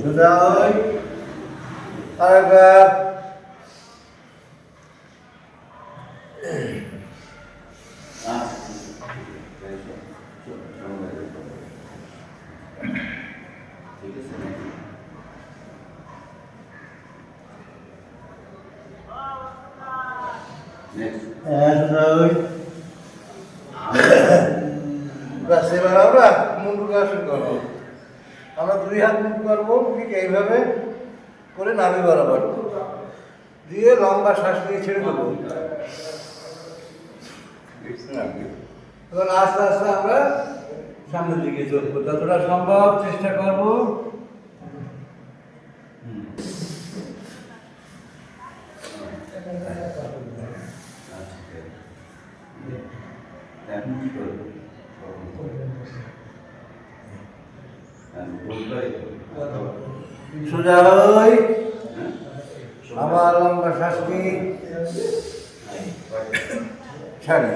সোজা হই, আরেকবার। এবার আমরা মুন্ডুকাসন করবো। আমরা দুই হাত মুখ করবো, ঠিক এইভাবে করে নাভি বরাবর দিয়ে লম্বা শ্বাস নিয়ে ছেড়ে দেবো। এবার আস্তে আস্তে আমরা সামনের দিকে চলবো, যতটা সম্ভব চেষ্টা করবো। সোজা হই, আবার লম্বা শ্বাস নিই, ছাড়ি,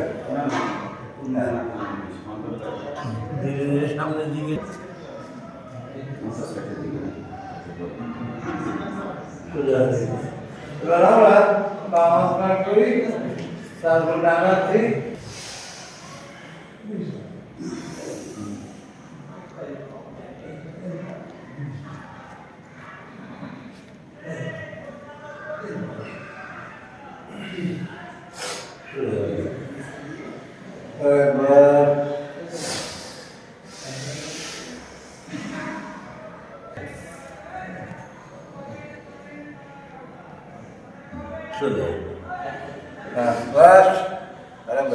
ধীরে ধীরে সামনের দিকে। এবার আমরা বাম হাত করি, তারপর ডান হাত দিই। বাস আরাম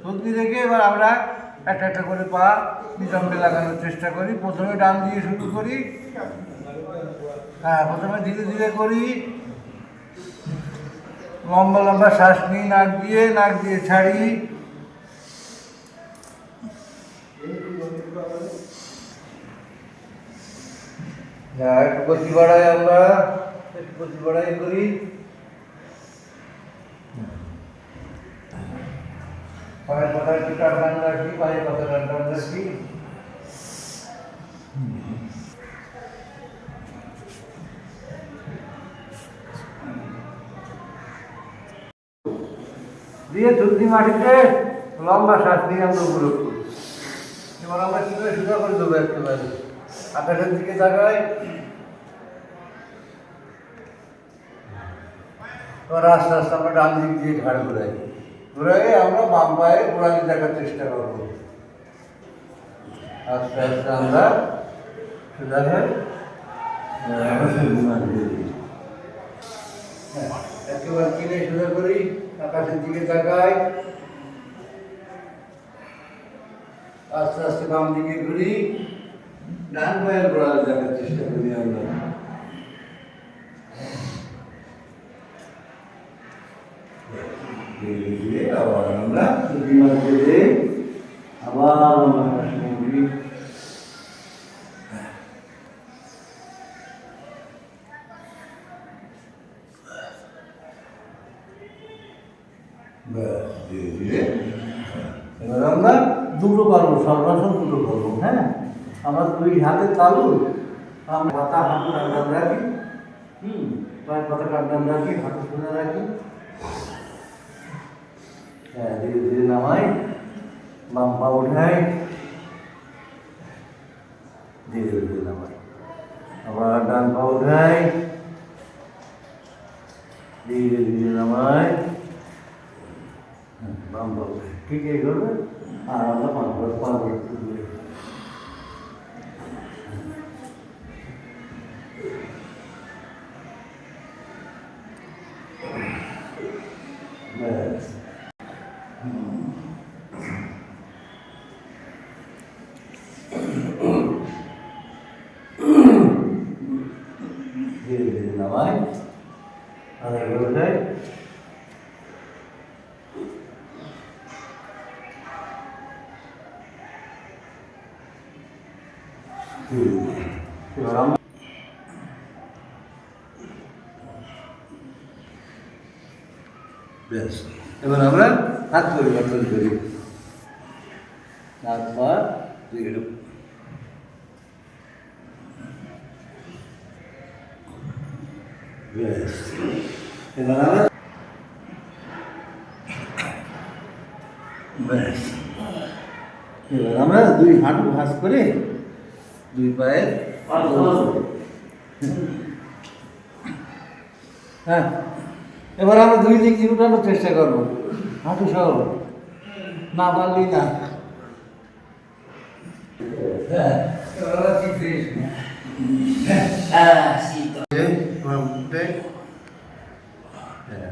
সত্যি দেখে এবার আমরা একটা একটা করে পা নিতম্বে লাগানোর চেষ্টা করি। প্রথমে ডান দিয়ে শুরু করি, হ্যাঁ প্রথমে ধীরে ধীরে করি, লম্বা লম্বা শ্বাস নিই নাক দিয়ে ছাড়ি। একটু গতি বাড়াই, আমরা একটু গতি বাড়াই করি। পায়ের কথা একটু টান রাখি, পায়ের কথা টান রাখি। দিয়ে ধুতি মাটিতে লম্বা শ্বাস নিয়ে আমরা উপরে উঠবো। এবার আমরা কি করে সোজা করে দেবো, একেবারে আকাশের দিকে তাকাই। এবার আস্তে আস্তে আমরা ডান দিক দিয়ে ঘাড় ঘুরাই আমরা বাম পায়ে গোড়ালি দেখার চেষ্টা করবো। আস্তে আস্তে আমরা সোজা হয়ে একেবারে কিনে সোজা করি, আকাশের দিকে তাকাই। আস্তে আস্তে বাম দিকে ঘুরি, ডান পায়ের গোড়ালি দেখার চেষ্টা করি আমরা। ধীরে ধীরে আবার আমরা বিমান করে আবার আমরা করি। ধীরে ধীরে এবার আমরা দুটো পারবো, সর্বাসন দুটো করবো। হ্যাঁ, আমার দুই হাতে তালু, আমরা পাতা হাঁটু টান রাখি, পায়ের পাতা টান রাখি, হাঁটু সোজা রাখি। হ্যাঁ, ধীরে ধীরে নামাই, বাম পা উঠাই, ধীরে ধীরে নামাই, আবার ডান পা উঠাই, ধীরে ধীরে নামাই, বাম পা উঠাই। ঠিক এইভাবে আর আমরা পা তুলে ব্যাস। ধীরে ধীরে নামাই, আর উঠাই, এবার আমরা বেশ, এবার আমরা হাত পরিবর্তন করি। তারপর বেশ, এবার আমরা ব্যাস, এবার আমরা দুই হাঁটু ভাঁজ করে দুই পায়ের হ্যাঁ, এবার আমরা দুই দিক দিয়ে উঠানোর চেষ্টা করবো, হাঁটু সহ, না পারলি না। হ্যাঁ, এবার আমরা ঠিক ফিনিশ।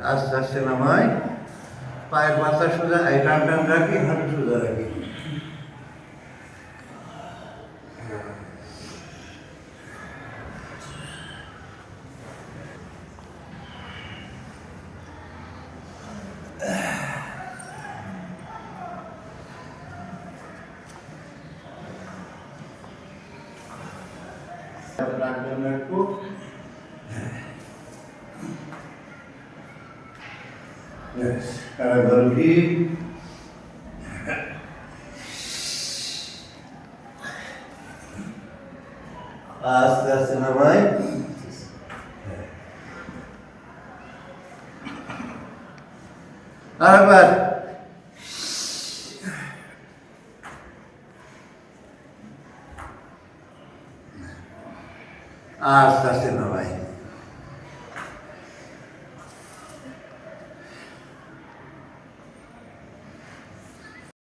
আস্তে আস্তে নামাই, পায়ের মাথা সোজা, এই টান টান রাখি, হাঁটু সোজা রাখি। টান টান রাখবো। Yes, baru di aste-aste namai. Abar. Aste-aste namai.